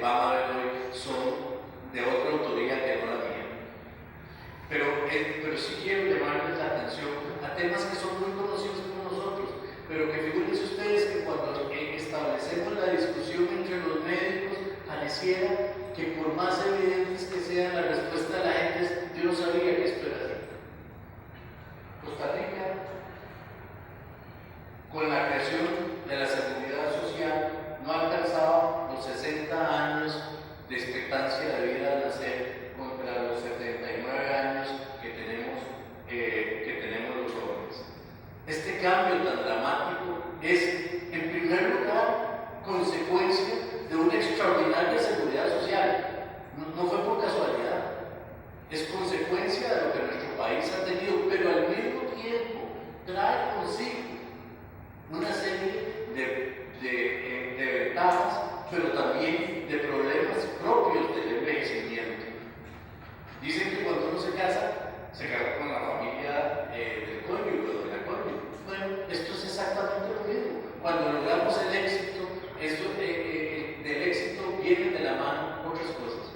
van a ver hoy son de otra autoría que no la mía. Pero sí quiero llamarles la atención a temas que son muy conocidos por nosotros, pero que figúrense ustedes que cuando establecemos la discusión entre los médicos, pareciera que por más evidentes que sean, la respuesta de la gente es: yo no sabía que esto era así. Costa Rica, con la creación de la seguridad social, no ha alcanzado los 60 años de expectancia de vida al nacer contra los 79 años que tenemos los jóvenes. Este cambio tan dramático es, en primer lugar, consecuencia de una extraordinaria seguridad social. No fue por casualidad, es consecuencia de lo que nuestro país ha tenido, pero al mismo tiempo trae consigo una serie de ventajas, pero también de problemas propios del envejecimiento. Dicen que cuando uno se casa con la familia del cónyuge o de la cónyuge. Bueno, esto es exactamente lo mismo. Cuando logramos el éxito, del éxito vienen de la mano otras cosas.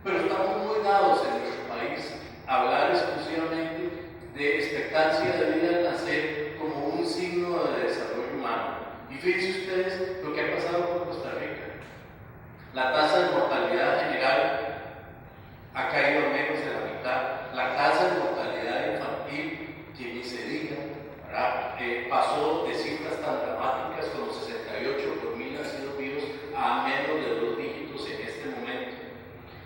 Pero estamos muy dados en nuestro país a hablar exclusivamente de expectancia de vida al nacer como un signo de desarrollo humano. Y fíjense ustedes lo que ha pasado con Costa Rica. La tasa de mortalidad general ha caído a menos de la mitad. La tasa de mortalidad infantil, que ni se diga, pasó de cifras tan dramáticas como 68 por mil nacidos vivos a menos de 2 dígitos en este momento.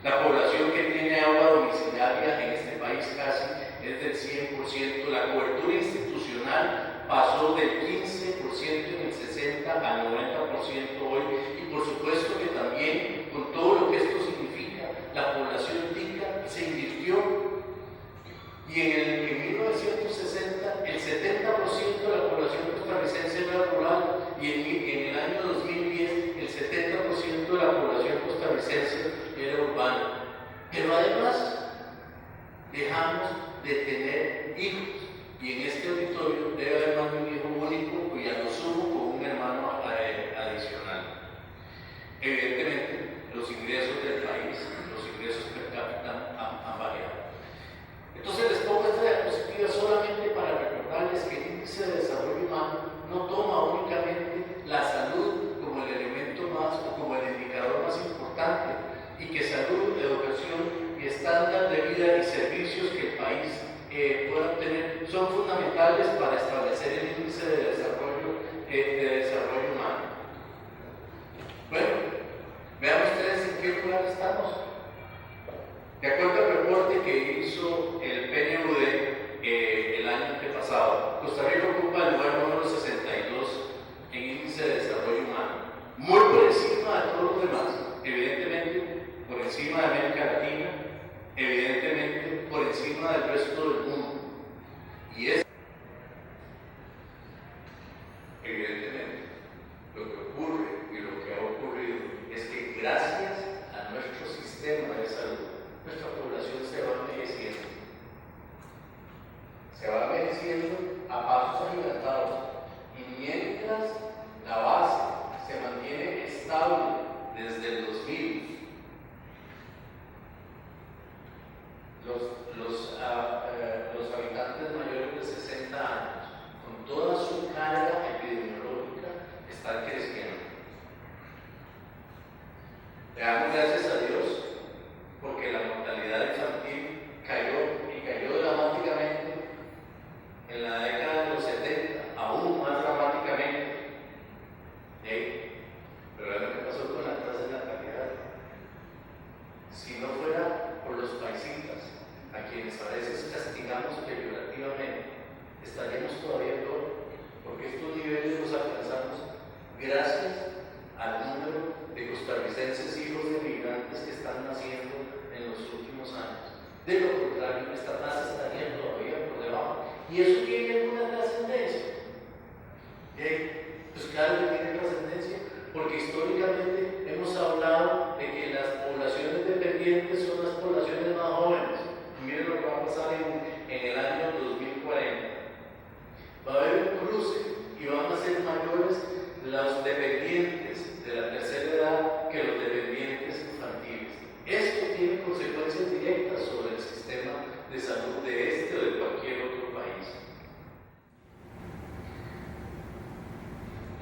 La población que tiene agua domiciliaria en este país casi es del 100%. La cobertura institucional pasó del 15% en el 60 al 90% hoy. Y por supuesto que también, con todo lo que esto significa, la población tica se invirtió. Y en 1960 el 70% de la población costarricense era rural, y en el año 2010 el 70% de la población costarricense era urbana. Pero además dejamos de tener hijos, y en este auditorio debe haber más de un hijo único y a lo sumo con un hermano adicional. Evidentemente los ingresos del país, los ingresos per cápita han variado. Entonces les pongo esta diapositiva solamente para recordarles que el índice de desarrollo humano no toma únicamente la salud como el elemento más o como el indicador más importante, y que salud, educación y estándar de vida y servicios que el país pueda obtener son fundamentales para establecer el índice de desarrollo humano. Bueno, vean ustedes en qué lugar estamos. De acuerdo al reporte que hizo el PNUD el año antepasado, Costa Rica ocupa el lugar número 62 en índice de desarrollo humano, muy por encima de todos los demás, evidentemente por encima de América Latina, evidentemente por encima del resto del mundo. Y es evidentemente lo que ocurre y lo que ha ocurrido es que gracias a nuestro sistema de salud, nuestra población se va envejeciendo. Se va envejeciendo a pasos agigantados. Y mientras la base se mantiene estable desde el 2000, los habitantes mayores de 60 años, con toda su carga epidemiológica, están creciendo. Le damos gracias a Dios porque la mortalidad infantil cayó dramáticamente en la década de los 70, aún más dramáticamente. Pero vean lo que pasó con la tasa de natalidad. Si no fuera por los paisitas, a quienes a veces castigamos peyorativamente, estaríamos todavía peor, porque estos niveles los alcanzamos gracias al número de costarricenses hijos de migrantes que están naciendo en los últimos años. De lo contrario, esta tasa estaría todavía por debajo. ¿Y eso tiene alguna trascendencia? Pues claro que tiene trascendencia, porque históricamente hemos hablado de que las poblaciones dependientes son las poblaciones más jóvenes. Y miren lo que va a pasar en el año 2040. Va a haber un cruce y van a ser mayores los dependientes de la tercera edad que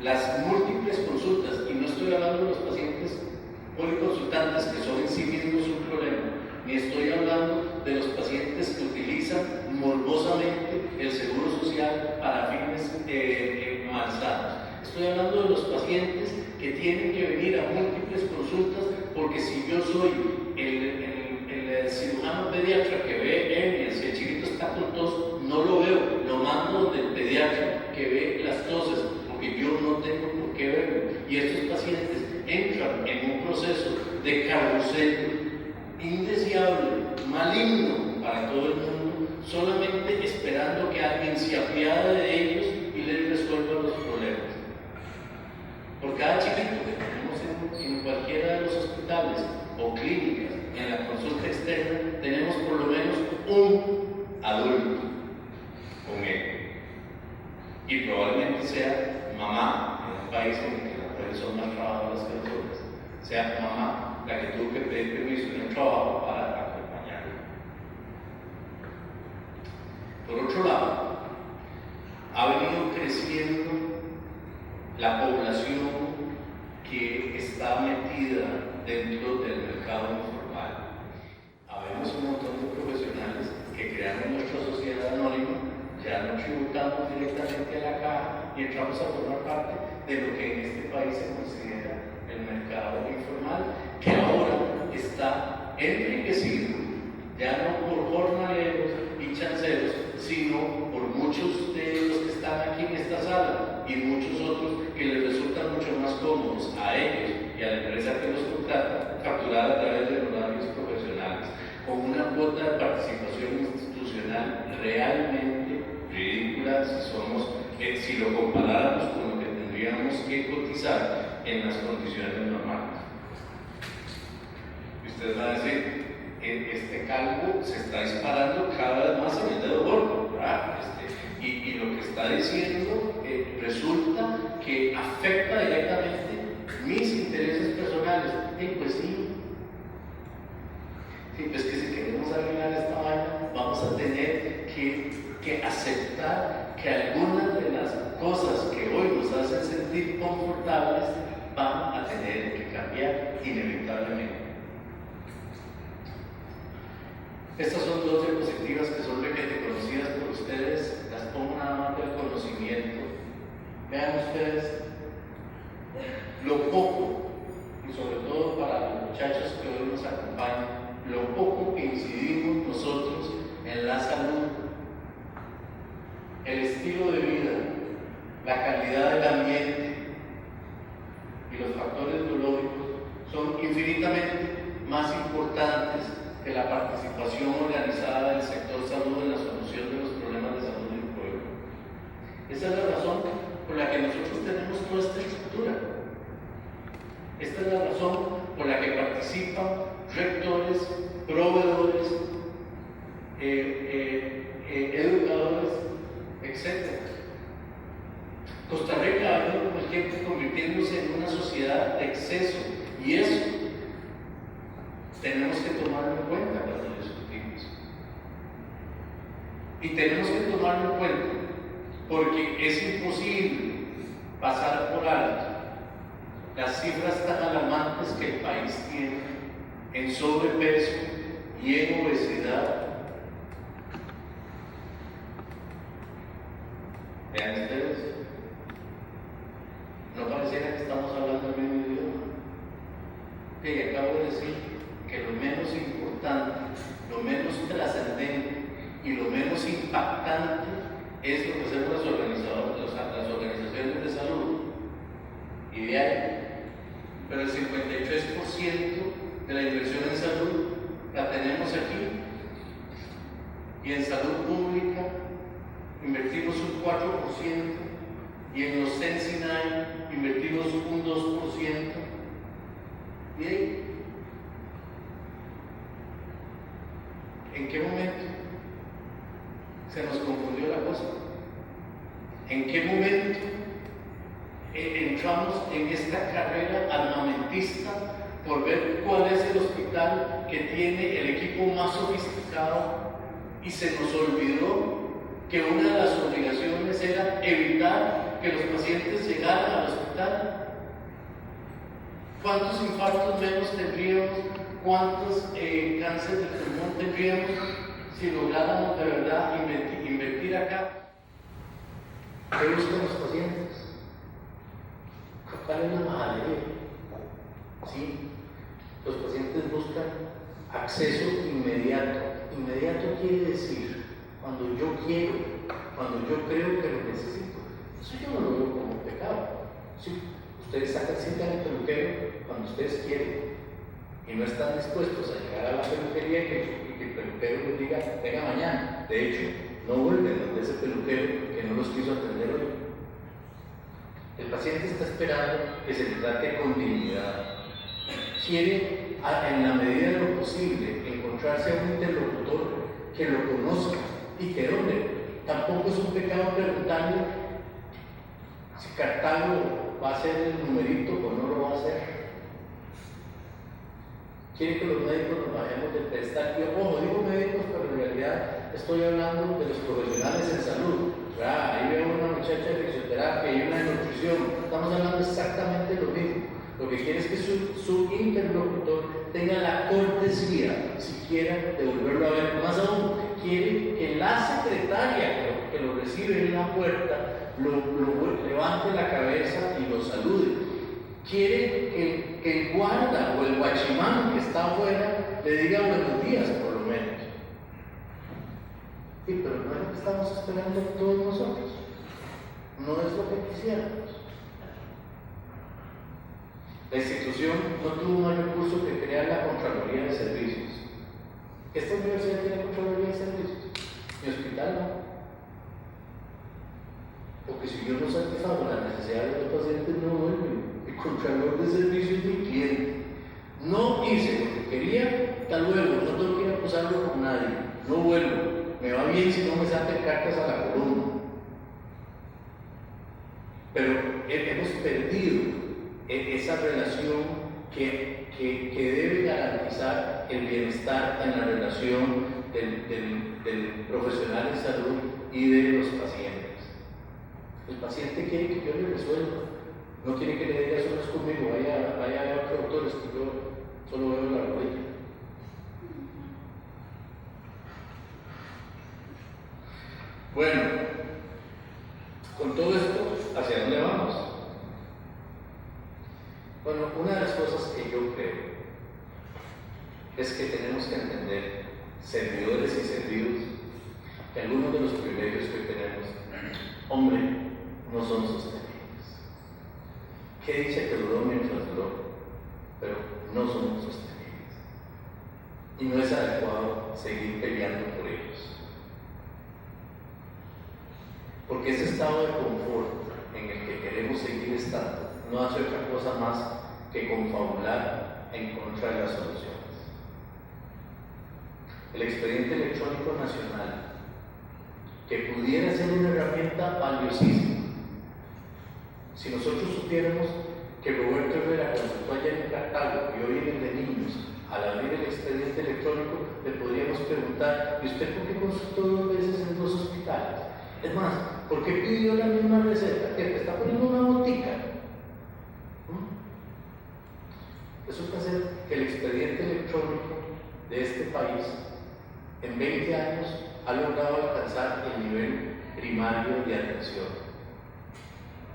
las múltiples consultas, y no estoy hablando de los pacientes policonsultantes que son en sí mismos un problema, ni estoy hablando de los pacientes que utilizan morbosamente el seguro social para fines malsanos. Estoy hablando de los pacientes que tienen que venir a múltiples consultas porque si yo soy el cirujano pediatra que ve hernias, si el chiquito está con tos, no lo veo, lo mando donde el pediatra que ve las toses, porque yo no tengo por qué verlo. Y estos pacientes entran en un proceso de carrusel indeseable, maligno para todo el mundo, solamente esperando que alguien se apiade de ellos y les resuelva los problemas. Por cada chiquito que tenemos en cualquiera de los hospitales o clínicas, en la consulta externa, tenemos por lo menos un adulto con él. Y probablemente sea mamá, en un país en el que las mujeres son más trabajadoras que las otras, sea mamá la que tuvo que pedir permiso en el trabajo para acompañarlo. Por otro lado, ha venido creciendo la población que está metida dentro del mercado informal. Habemos un montón de profesionales que creamos nuestra sociedad anónima, ya no tributamos directamente a la caja y entramos a formar parte de lo que en este país se considera el mercado informal, que ahora está enriquecido, ya no por jornaleros y chanceros, sino por muchos de los que están aquí en esta sala y muchos otros que les resultan mucho más cómodos a ellos y a la empresa que los contrata facturar a través de horarios profesionales, con una cuota de participación institucional realmente ridícula si lo comparáramos con lo que tendríamos que cotizar en las condiciones normales. Y ustedes van a decir, este calvo se está disparando cada vez más en el dedo gordo, ¿verdad? Y lo que está diciendo resulta que afecta directamente mis intereses personales. Pues sí, pues que si queremos arreglar esta vaina, vamos a tener que aceptar que algunas de las cosas que hoy nos hacen sentir confortables van a tener que cambiar inevitablemente. Estas son dos diapositivas que son requete conocidas por ustedes, las pongo nada más del conocimiento. Vean ustedes lo poco, y sobre todo para los muchachos que hoy nos acompañan, lo poco que incidimos nosotros en la salud, el estilo de vida, la calidad del ambiente y los factores biológicos son infinitamente más importantes que la participación organizada del sector salud en la solución de los problemas de salud del pueblo. Esa es la razón por la que nosotros tenemos toda esta estructura. Esta es la razón por la que participan rectores, proveedores, educadores, etc. Costa Rica ha venido con el tiempo convirtiéndose en una sociedad de exceso, y eso tenemos que tomarlo en cuenta cuando discutimos. Y tenemos que tomarlo en cuenta porque es imposible pasar por alto las cifras tan alarmantes que el país tiene en sobrepeso y en obesidad. Vean ustedes, no pareciera que estamos hablando el mismo idioma. Que acabo de decir que lo menos importante, lo menos trascendente y lo menos impactante es lo que hacemos las organizaciones de salud. Y de ahí, pero el 53% de la inversión en salud la tenemos aquí, y en salud pública invertimos un 4%, y en los Sensinay invertimos un 2%. ¿Y ahí? ¿En qué momento se nos confundió la cosa? ¿En qué momento entramos en esta carrera armamentista por ver cuál es el hospital que tiene el equipo más sofisticado, y se nos olvidó que una de las obligaciones era evitar que los pacientes llegaran al hospital? ¿Cuántos infartos menos tendríamos? ¿Cuántos cánceres de pulmón tendríamos si lográramos de verdad invertir acá? ¿Qué buscan los pacientes? ¿Cuál es la majadería? ¿Sí? Los pacientes buscan acceso inmediato. Inmediato quiere decir cuando yo quiero, cuando yo creo que lo necesito. Eso yo no lo veo como un pecado. ¿Sí? Ustedes sacan cita en el peluquero cuando ustedes quieren y no están dispuestos a llegar a la peluquería y que el peluquero les diga, venga mañana. De hecho, no vuelven donde ese peluquero que no los quiso atender hoy. El paciente está esperando que se le trate con dignidad. Quiere, en la medida de lo posible, encontrarse a un interlocutor que lo conozca y que donde. Tampoco es un pecado preguntarle si Cartago va a hacer el numerito o no lo va a hacer. Quiere que los médicos nos bajemos de pedestal. Yo, ojo, digo médicos, pero en realidad estoy hablando de los profesionales en salud. Ahí veo una muchacha de fisioterapia y una de nutrición. Estamos hablando exactamente de lo mismo. Lo que quiere es que su interlocutor tenga la cortesía, siquiera, de volverlo a ver. Más aún, quiere que la secretaria que lo recibe en la puerta lo levante la cabeza y lo salude. Quiere que el guarda o el guachimán que está afuera le diga buenos días, por lo menos. Sí, pero no es lo que estamos esperando todos nosotros. No es lo que quisiéramos. La institución no tuvo más recursos que crear la Contraloría de Servicios. ¿Esta universidad tiene Contraloría de Servicios? Mi hospital no. Porque si yo no satisfago las necesidades de los pacientes, no vuelven. El Contralor de Servicios es mi cliente. No hice lo que quería, hasta luego, no tengo que ir a acusarlo con nadie. No vuelvo. Me va bien si no me sacan cartas a la columna. Pero hemos perdido esa relación que debe garantizar el bienestar en la relación del profesional de salud y de los pacientes. El paciente quiere que yo le resuelva, no quiere que le diga eso no es conmigo, vaya a otro doctor, es que yo solo veo la rodilla. Bueno, con todo esto, ¿hacia dónde vamos? Bueno, una de las cosas que yo creo es que tenemos que entender, servidores y servidos, que algunos de los privilegios que tenemos, hombre, no son sostenibles. Qué dicha que duró mientras duró, pero no son sostenibles. Y no es adecuado seguir peleando por ellos. Porque ese estado de confort en el que queremos seguir estando no hace otra cosa más que confabular en contra de las soluciones. El expediente electrónico nacional, que pudiera ser una herramienta valiosísima, si nosotros supiéramos que Roberto Herrera consultó ayer en Cartago y hoy en el de niños, al abrir el expediente electrónico le podríamos preguntar, ¿y usted por qué consultó 2 veces en 2 hospitales? Es más, ¿por qué pidió la misma receta? ¿Que te está poniendo una botica? Resulta ser que el expediente electrónico de este país en 20 años ha logrado alcanzar el nivel primario de atención.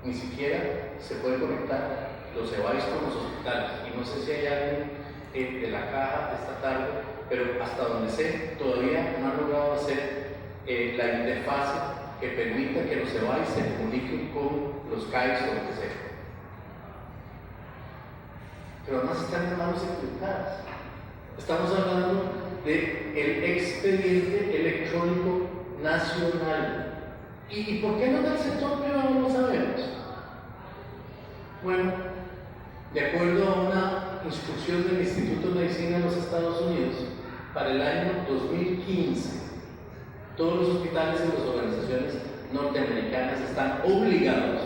Ni siquiera se puede conectar los EVAIS con los hospitales. Y no sé si hay alguien de la caja esta tarde, pero hasta donde sé, todavía no ha logrado hacer la interfase que permita que los EVAIS se comuniquen con los CAIS o lo que sea. Pero además están en manos equivocadas. Estamos hablando del expediente electrónico nacional. ¿Y por qué no del sector privado? No sabemos. Bueno, de acuerdo a una instrucción del Instituto de Medicina de los Estados Unidos, para el año 2015, todos los hospitales y las organizaciones norteamericanas están obligados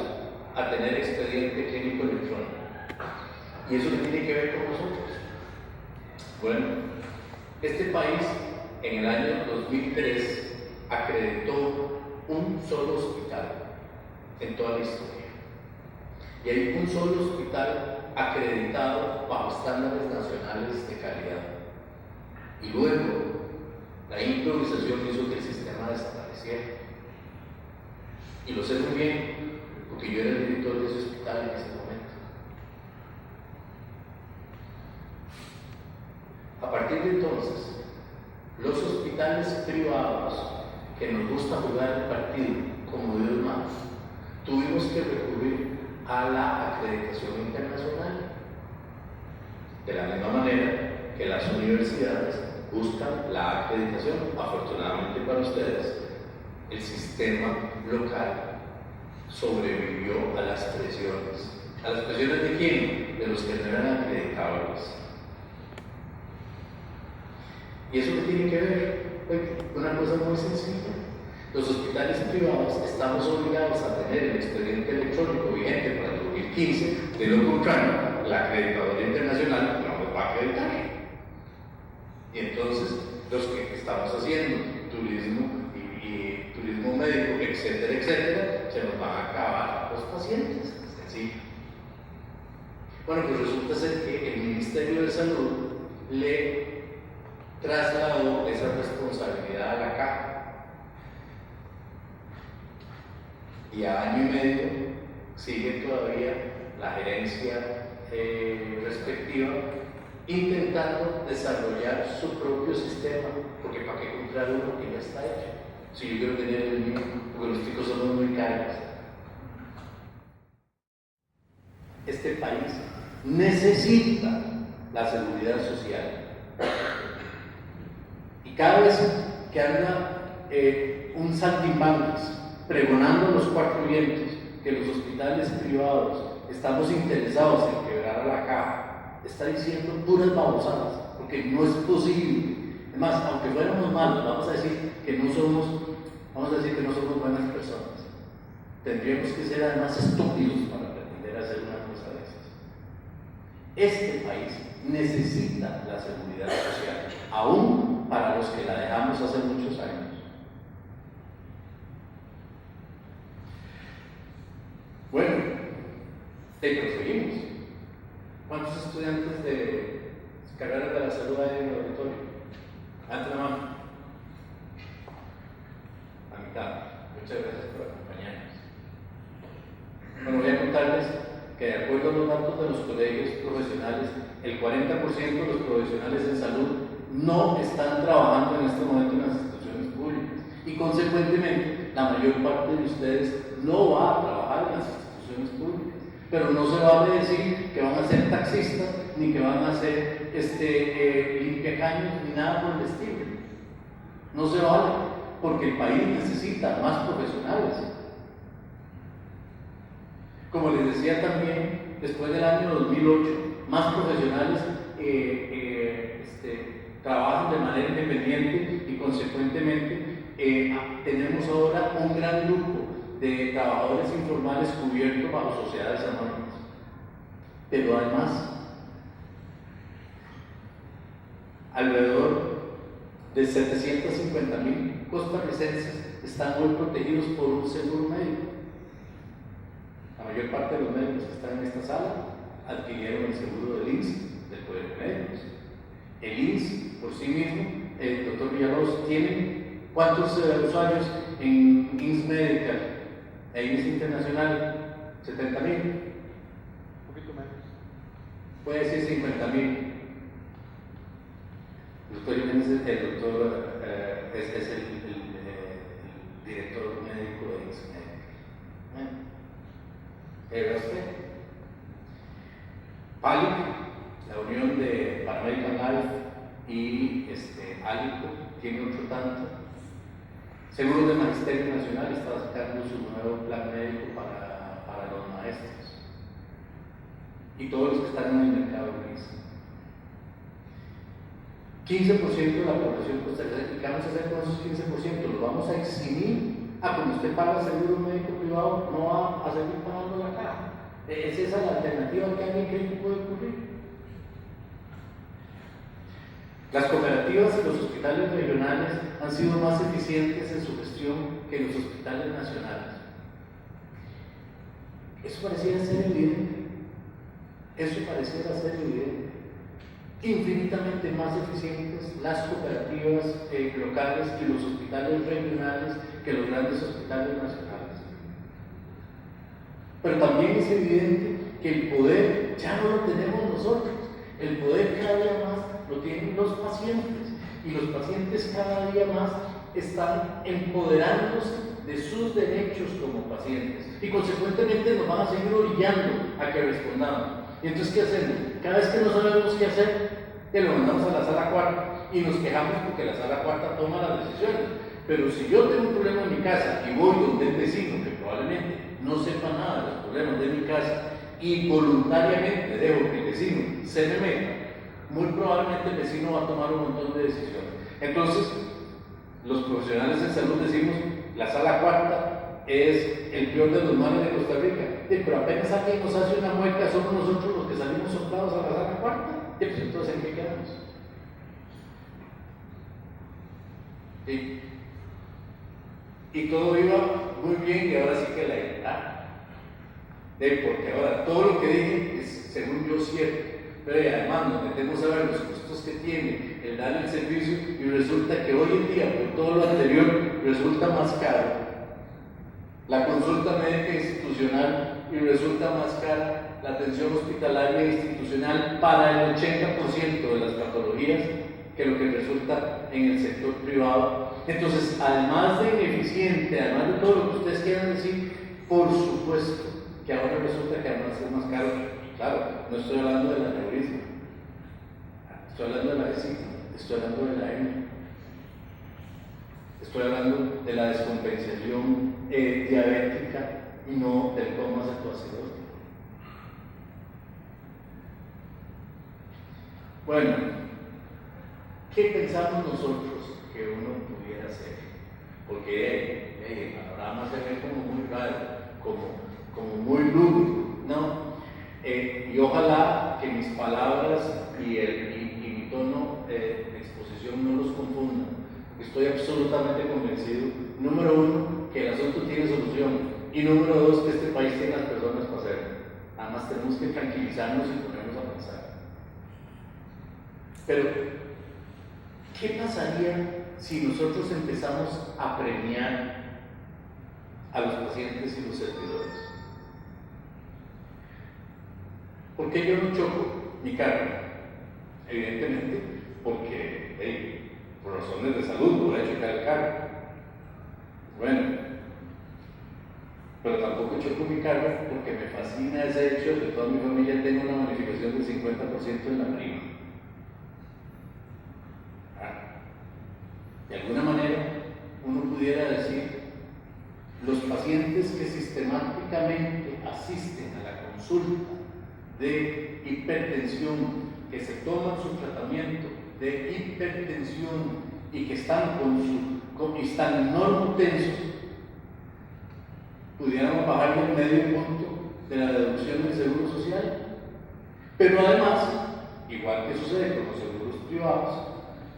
a tener expediente clínico electrónico. ¿Y eso qué tiene que ver con nosotros? Bueno, este país en el año 2003 acreditó un solo hospital. en toda la historia. Y hay un solo hospital acreditado bajo estándares nacionales de calidad. Y luego, la improvisación hizo que el sistema desapareciera. Y lo sé muy bien, porque yo era el director de ese hospital en ese momento. A partir de entonces, los hospitales privados, que nos gusta jugar el partido como Dios manda, tuvimos que recurrir a la acreditación internacional. De la misma manera que las universidades buscan la acreditación. Afortunadamente para ustedes, el sistema local sobrevivió a las presiones. ¿A las presiones de quién? De los que no eran acreditables. ¿Y eso qué tiene que ver? Una cosa muy sencilla. Los hospitales privados estamos obligados a tener el expediente electrónico vigente para el 2015, de lo contrario, la acreditadora internacional no nos va a acreditar. Y entonces, los que estamos haciendo turismo y turismo médico, etcétera, etcétera, se nos van a acabar los pacientes. Sencillo. Bueno, pues resulta ser que el Ministerio de Salud le trasladó esa responsabilidad a la caja. Y a año y medio sigue todavía la gerencia respectiva intentando desarrollar su propio sistema, porque para qué comprar uno que ya está hecho, si yo quiero tener el mío, porque los chicos son muy caros. Este país necesita la seguridad social, y cada vez que anda un saltimbanquis pregonando los cuatro vientos que los hospitales privados estamos interesados en quebrar a la caja, está diciendo puras babosadas, porque no es posible. Además, aunque fuéramos malos, vamos a decir que no somos buenas personas. Tendríamos que ser además estúpidos para pretender hacer una cosa de esas. Este país necesita la seguridad social, aún para los que la dejamos hace muchos años. Bueno, pero seguimos. ¿Cuántos estudiantes de carreras de la salud hay en el auditorio? Alta la mano. A mitad. Muchas gracias por acompañarnos. Bueno, voy a contarles que de acuerdo a los datos de los colegios profesionales, el 40% de los profesionales en salud no están trabajando en este momento en las instituciones públicas. Y consecuentemente, la mayor parte de ustedes no va a trabajar en las instituciones públicas. Pero no se vale decir que van a ser taxistas, ni que van a ser limpiacaños, ni nada por el estilo. No se vale, porque el país necesita más profesionales. Como les decía también, después del año 2008, más profesionales trabajan de manera independiente y consecuentemente tenemos ahora un gran grupo de trabajadores informales cubiertos bajo sociedades anónimas. Pero además, alrededor de 750,000 costarricenses están hoy protegidos por un seguro médico. La mayor parte de los médicos que están en esta sala adquirieron el seguro del INS, del Colegio de Médicos. El INS, por sí mismo, el doctor Villalobos, tiene ¿cuántos usuarios en INS Medical? En INS Internacional, 70,000. Un poquito menos. Puede decir 50,000. El doctor Jiménez es el director médico de INS Medical. ¿Era usted? PALIC, la unión de Panamerican Life y ALICO, tiene otro tanto. Seguros de Magisterio Nacional está sacando su nuevo plan médico para los maestros y todos los que están en el mercado gris. 15% de la población costarricense. ¿Qué vamos a hacer con esos 15%? ¿Los vamos a eximir? Cuando usted paga seguro médico privado, no va a seguir pagando la caja. ¿Es esa la alternativa que alguien cree que puede ocurrir? Las cooperativas y los hospitales regionales han sido más eficientes en su gestión que los hospitales nacionales. Eso pareciera ser evidente. Eso pareciera ser evidente. Infinitamente más eficientes las cooperativas locales y los hospitales regionales que los grandes hospitales nacionales. Pero también es evidente que el poder ya no lo tenemos nosotros. El poder cada día más lo tienen los pacientes, y los pacientes cada día más están empoderándose de sus derechos como pacientes, y consecuentemente nos van a seguir orillando a que respondamos. Y entonces, ¿qué hacemos? Cada vez que no sabemos qué hacer, lo mandamos a la sala cuarta y nos quejamos porque la sala cuarta toma las decisiones. Pero si yo tengo un problema en mi casa y voy donde el vecino, que probablemente no sepa nada de los problemas de mi casa, y voluntariamente dejo que el vecino se me meta, muy probablemente el vecino va a tomar un montón de decisiones. Entonces, los profesionales de salud decimos, la sala cuarta es el peor de los males de Costa Rica. Pero apenas alguien nos hace una mueca, somos nosotros los que salimos soplados a la sala cuarta. Pues entonces, ¿en qué quedamos? Y todo iba muy bien, y ahora sí que la edad. Porque ahora todo lo que dije es, según yo, cierto. Pero además nos metemos a ver los costos que tiene el dar el servicio, y resulta que hoy en día, por todo lo anterior, resulta más caro la consulta médica institucional, y resulta más cara la atención hospitalaria institucional para el 80% de las patologías que lo que resulta en el sector privado. Entonces, además de ineficiente, además de todo lo que ustedes quieran decir, por supuesto que ahora resulta que además es más caro. Claro, no estoy hablando del aneurisma, estoy hablando de la vesícula, estoy hablando de la hernia, estoy hablando de la descompensación diabética y no del coma cetoacidótico. Bueno, ¿qué pensamos nosotros que uno pudiera hacer? Porque el panorama se ve como muy raro, como muy lúgubre, ¿no? Y ojalá que mis palabras y mi tono de exposición no los confundan. Estoy absolutamente convencido, número uno, que el asunto tiene solución, y número dos, que este país tiene las personas para hacerlo. Nada más tenemos que tranquilizarnos y ponernos a pensar. Pero, ¿qué pasaría si nosotros empezamos a premiar a los pacientes y los servidores? ¿Por qué yo no choco mi carro? Evidentemente, porque por razones de salud no voy a chocar el carro. Bueno, pero tampoco choco mi carro porque me fascina ese hecho de que toda mi familia tenga una bonificación del 50% en la prima. De alguna manera, uno pudiera decir, los pacientes que sistemáticamente asisten a la consulta de hipertensión, que se toman su tratamiento de hipertensión y que están están normotensos, pudiéramos bajarle el medio punto de la deducción del seguro social. Pero además, igual que sucede con los seguros privados,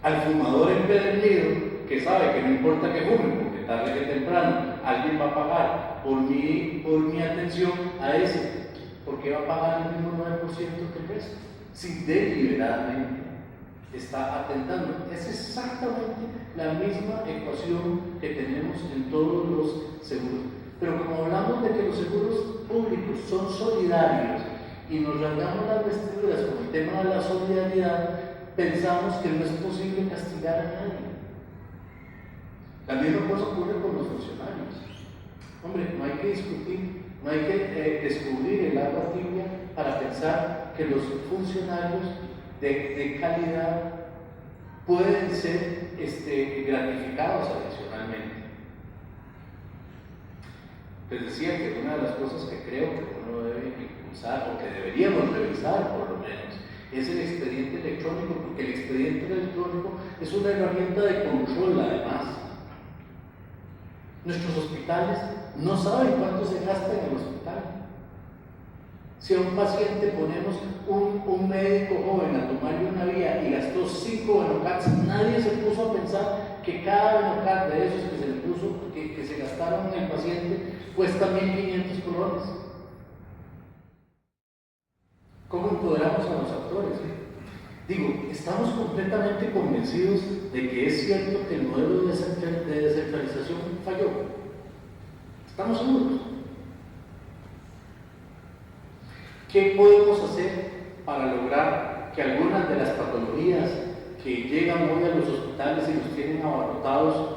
al fumador empedernido, que sabe que no importa que fume, porque tarde que temprano alguien va a pagar por mi atención a ese, porque va a pagar el mismo 9% que el resto, si deliberadamente está atentando. Es exactamente la misma ecuación que tenemos en todos los seguros. Pero como hablamos de que los seguros públicos son solidarios y nos rasgamos las vestiduras con el tema de la solidaridad, pensamos que no es posible castigar a nadie. La misma cosa ocurre con los funcionarios. Hombre, no hay que discutir, no hay que descubrir el agua tibia para pensar que los funcionarios de calidad pueden ser gratificados adicionalmente. Les decía que una de las cosas que creo que uno debe impulsar, o que deberíamos revisar por lo menos, es el expediente electrónico, porque el expediente electrónico es una herramienta de control además. Nuestros hospitales no saben cuánto se gasta en el hospital. Si a un paciente ponemos un médico joven a tomarle una vía y gastó 5 Venocats, nadie se puso a pensar que cada Venocat de esos que se le puso, que se gastaron en el paciente, cuesta 1.500 colones. empoderamos a los actores. Digo, estamos completamente convencidos de que es cierto que el modelo de descentralización falló. Estamos seguros. ¿Qué podemos hacer para lograr que algunas de las patologías que llegan hoy a los hospitales y los tienen abarrotados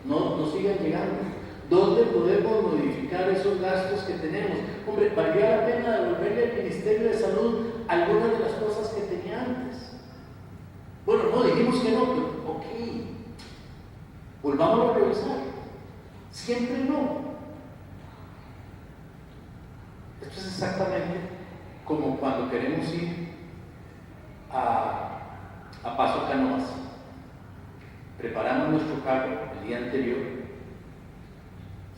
no sigan llegando? ¿Dónde podemos modificar esos gastos que tenemos? Hombre, valdría la pena devolverle al Ministerio de Salud algunas de las cosas que tenía antes. Bueno, no, dijimos que no, pero ok, volvámoslo a revisar. Siempre no. Esto es exactamente como cuando queremos ir a Paso Canoas. Preparamos nuestro carro el día anterior,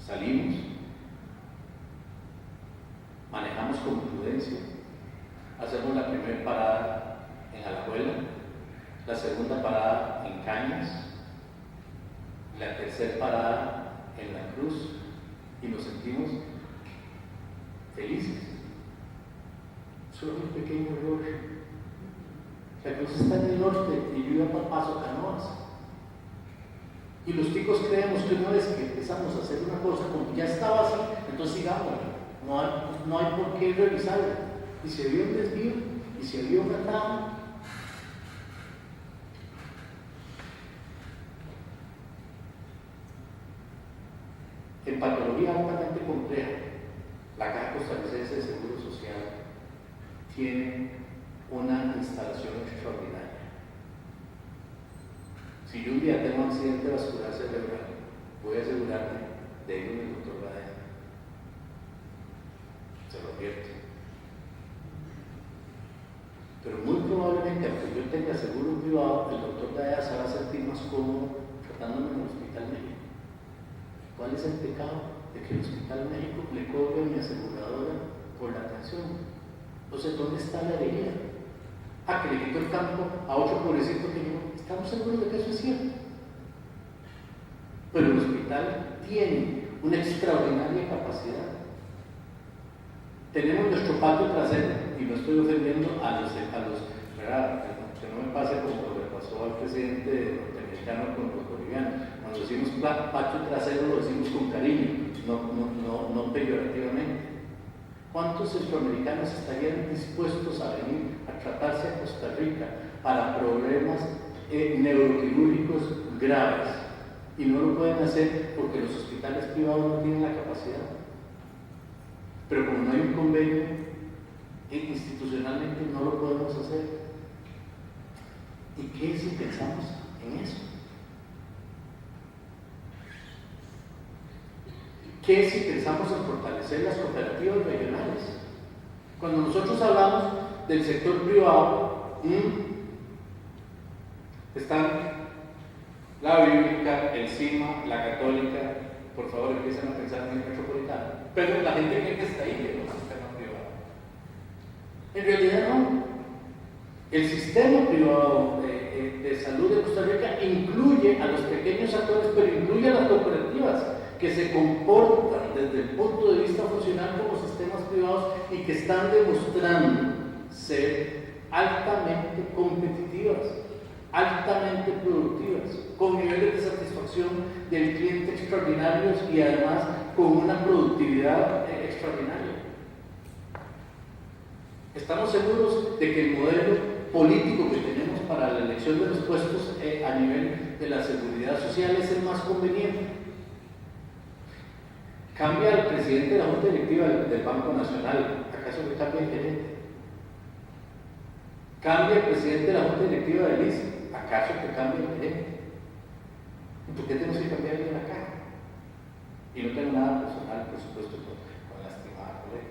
salimos, manejamos con prudencia, hacemos la primera parada en Alajuela, la segunda parada en Cañas, la tercera parada en La Cruz, y nos sentimos felices. Solo un pequeño error. La Cruz está en el norte y yo iba para Paso Canoas. Y los chicos creemos que una vez que empezamos a hacer una cosa, como ya estaba así, entonces sigamos. No hay por qué revisarlo. Y si había un desvío, y si había una trama. En patología altamente compleja, la Caja Costarricense de Seguro Social tiene una instalación extraordinaria. Si yo un día tengo un accidente vascular cerebral, voy a asegurarme de ir con el doctor Badea. Se lo advierto. Pero muy probablemente, aunque yo tenga seguro privado, el doctor Badea se va a sentir más cómodo tratándome en el Hospital México. ¿Cuál es el pecado? De que el Hospital México le cobre a mi aseguradora por la atención. Entonces, ¿dónde está la alegría? Que le quitó el campo a otro pobrecito que no. Estamos seguros de que eso es cierto. Pero el hospital tiene una extraordinaria capacidad. Tenemos nuestro patio trasero, y no estoy ofendiendo a los ¿verdad? Que no me pase como lo que pasó al presidente norteamericano con los bolivianos. Cuando decimos patio trasero lo decimos con cariño, no peyorativamente. ¿Cuántos centroamericanos estarían dispuestos a venir a tratarse a Costa Rica para problemas neuroquirúrgicos graves? Y no lo pueden hacer porque los hospitales privados no tienen la capacidad. Pero como no hay un convenio, institucionalmente no lo podemos hacer. ¿Y qué si pensamos en eso? ¿Qué si pensamos en fortalecer las cooperativas regionales? Cuando nosotros hablamos del sector privado, están la bíblica, el CIMA, la católica, por favor empiecen a pensar en el metropolitano. Pero la gente cree que está ahí en el sistema privado. En realidad no. El sistema privado de salud de Costa Rica incluye a los pequeños actores, pero incluye a las cooperativas que se comportan desde el punto de vista funcional como sistemas privados y que están demostrando ser altamente competitivas, altamente productivas, con niveles de satisfacción del cliente extraordinarios y además con una productividad extraordinaria. Estamos seguros de que el modelo político que tenemos para la elección de los puestos a nivel de la seguridad social es el más conveniente. Cambia el presidente de la Junta Directiva del Banco Nacional, ¿acaso que cambia el gerente? Cambia el presidente de la Junta Directiva del ICE, ¿acaso que cambia el gerente? ¿Y por qué tenemos que cambiar alguien acá? Y no tengo nada personal, por supuesto, con la estimada colega.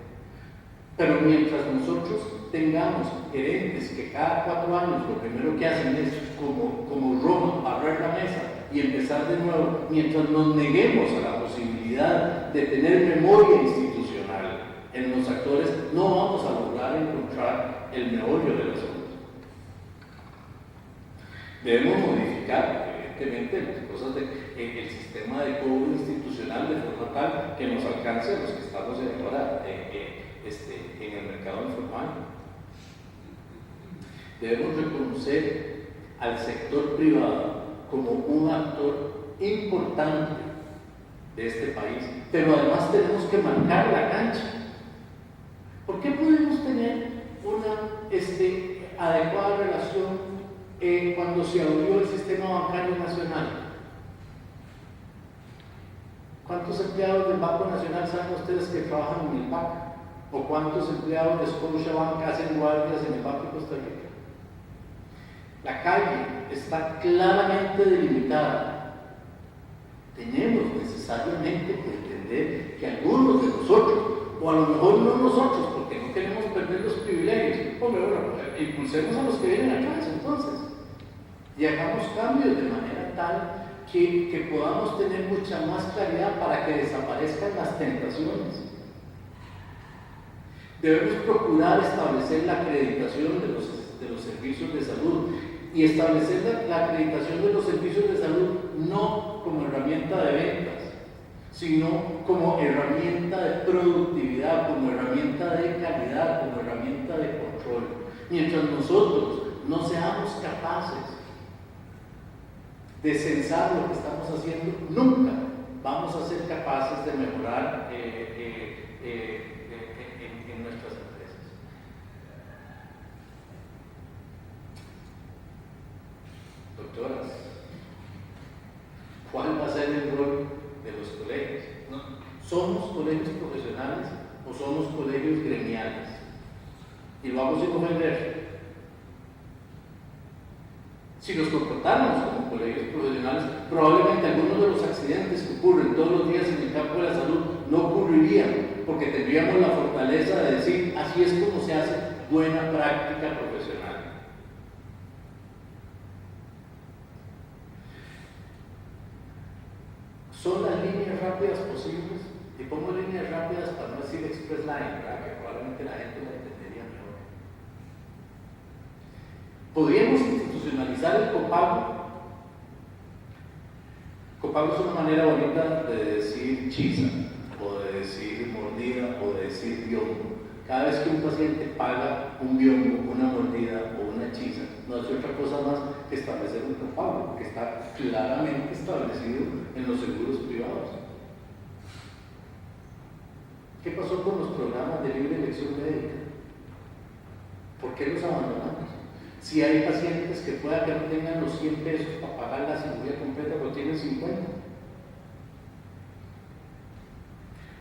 Pero mientras nosotros tengamos gerentes que cada 4 años lo primero que hacen es, como Roma, barrer la mesa y empezar de nuevo, mientras nos neguemos a la posibilidad de tener memoria institucional en los actores, no vamos a lograr encontrar el meollo del asunto. Debemos modificar, evidentemente, las cosas el sistema de cobro institucional de forma tal que nos alcance a los que estamos ahora en el mercado informal. debemos reconocer al sector privado como un actor importante de este país, pero además tenemos que marcar la cancha. ¿Por qué pudimos tener una adecuada relación cuando se abrió el sistema bancario nacional? ¿Cuántos empleados del Banco Nacional saben ustedes que trabajan en el BAC? ¿O cuántos empleados de Scotiabank hacen guardias en el Banco de Costa Rica? La calle está claramente delimitada. Tenemos necesariamente que entender que algunos de nosotros, o a lo mejor no nosotros, porque no queremos perder los privilegios, bueno, impulsemos a los que vienen atrás entonces, y hagamos cambios de manera tal que podamos tener mucha más claridad para que desaparezcan las tentaciones. Debemos procurar establecer la acreditación de los servicios de salud y establecer la acreditación de los servicios de salud no como herramienta de ventas, sino como herramienta de productividad, como herramienta de calidad, como herramienta de control. Mientras nosotros no seamos capaces de censar lo que estamos haciendo, nunca vamos a ser capaces de mejorar en nuestras empresas. Doctoras, ¿cuál va a ser el rol de los colegios? ¿No? ¿Somos colegios profesionales o somos colegios gremiales? Y lo hago sin ofender. Si nos comportáramos como colegios profesionales, probablemente algunos de los accidentes que ocurren todos los días en el campo de la salud no ocurrirían, porque tendríamos la fortaleza de decir, así es como se hace buena práctica profesional. Son las líneas rápidas posibles, y pongo líneas rápidas para no decir express line, ¿verdad? Que probablemente la gente la entendería mejor. ¿Podríamos institucionalizar el copago? Copago es una manera bonita de decir chisa, o de decir mordida, o de decir biombo. Cada vez que un paciente paga un biombo, una mordida o una chisa, no hace otra cosa más que establecer un copago, que está claramente establecido en los seguros privados. ¿Qué pasó con los programas de libre elección médica? ¿Por qué los abandonamos? Si hay pacientes que pueda que no tengan los 100 pesos para pagar la cirugía completa, pero tienen 50.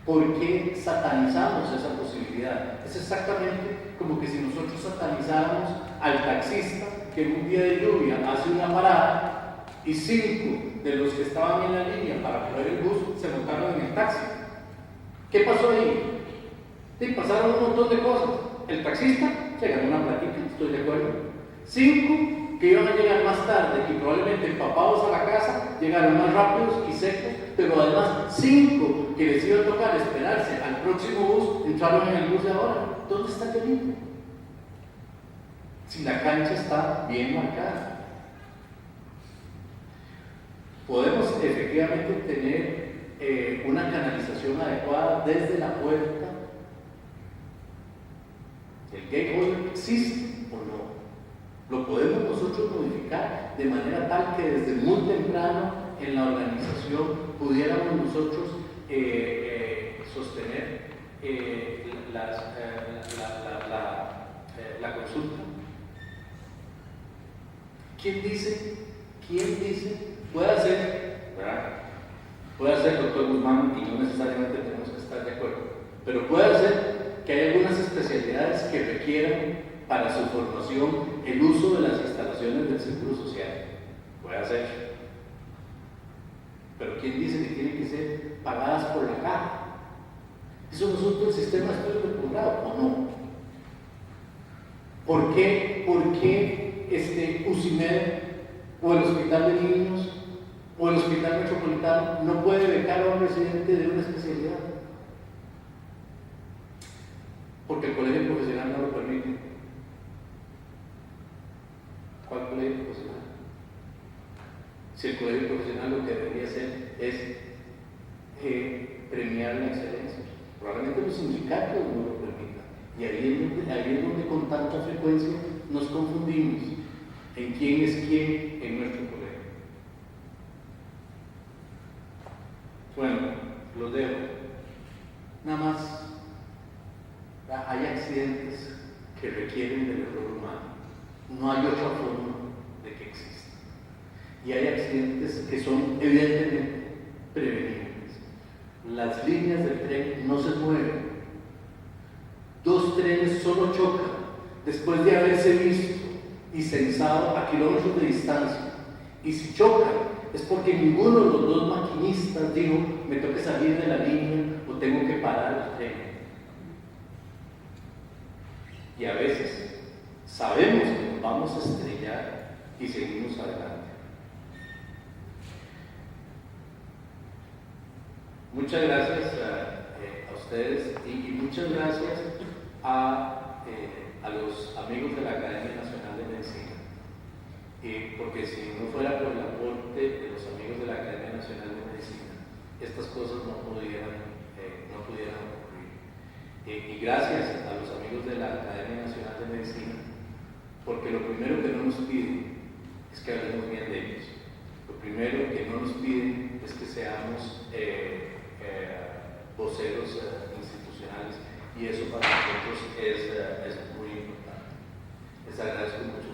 ¿Por qué satanizamos esa posibilidad? Es exactamente como que si nosotros satanizáramos al taxista que en un día de lluvia hace una parada y 5 de los que estaban en la línea para coger el bus se montaron en el taxi. ¿Qué pasó ahí? Sí, pasaron un montón de cosas. El taxista se ganó una platica, estoy de acuerdo. 5 que iban a llegar más tarde y probablemente empapados a la casa, llegaron más rápidos y secos, pero además 5 que les iba a tocar esperarse al próximo bus, entraron en el bus de ahora. ¿Dónde está el delito? Si la cancha está bien marcada. Podemos efectivamente tener una canalización adecuada desde la puerta. ¿El gateholder existe o no? Lo podemos nosotros modificar de manera tal que desde muy temprano en la organización pudiéramos nosotros sostener la consulta. ¿Quién dice? Puede ser, ¿verdad? Puede ser, doctor Guzmán, y no necesariamente tenemos que estar de acuerdo, pero puede ser que hay algunas especialidades que requieran para su formación el uso de las instalaciones del Seguro Social. Puede ser. Pero ¿quién dice que tienen que ser pagadas por la caja? ¿Eso no es un sistema de estudios de posgrado o no? ¿Por qué UCIMED o el Hospital de Niños o el Hospital Metropolitano no puede becar a un residente de una especialidad? Porque el colegio profesional no lo permite. ¿Cuál colegio profesional? Si el colegio profesional lo que debería hacer es premiar la excelencia. Probablemente los sindicatos no lo permitan. Y ahí es donde con tanta frecuencia nos confundimos en quién es quién en nuestro colegio. Bueno, los dejo. Nada más, hay accidentes que requieren del error humano. No hay otra forma de que exista. Y hay accidentes que son evidentemente prevenibles. Las líneas del tren no se mueven. 2 trenes solo chocan después de haberse visto y censado a kilómetros de distancia. Y si chocan, es porque ninguno de los 2 maquinistas dijo: me toca salir de la línea o tengo que parar el tren. Y a veces sabemos que nos vamos a estrellar y seguimos adelante. Muchas gracias a ustedes y muchas gracias a los amigos de la Academia Nacional de Medicina. Porque si no fuera por el aporte de los amigos de la Academia Nacional de Medicina, estas cosas no pudieran ocurrir. Y gracias a los amigos de la Academia Nacional de Medicina, porque lo primero que no nos piden es que hablemos bien de ellos. Lo primero que no nos piden es que seamos voceros institucionales, y eso para nosotros es muy importante. Les agradezco mucho.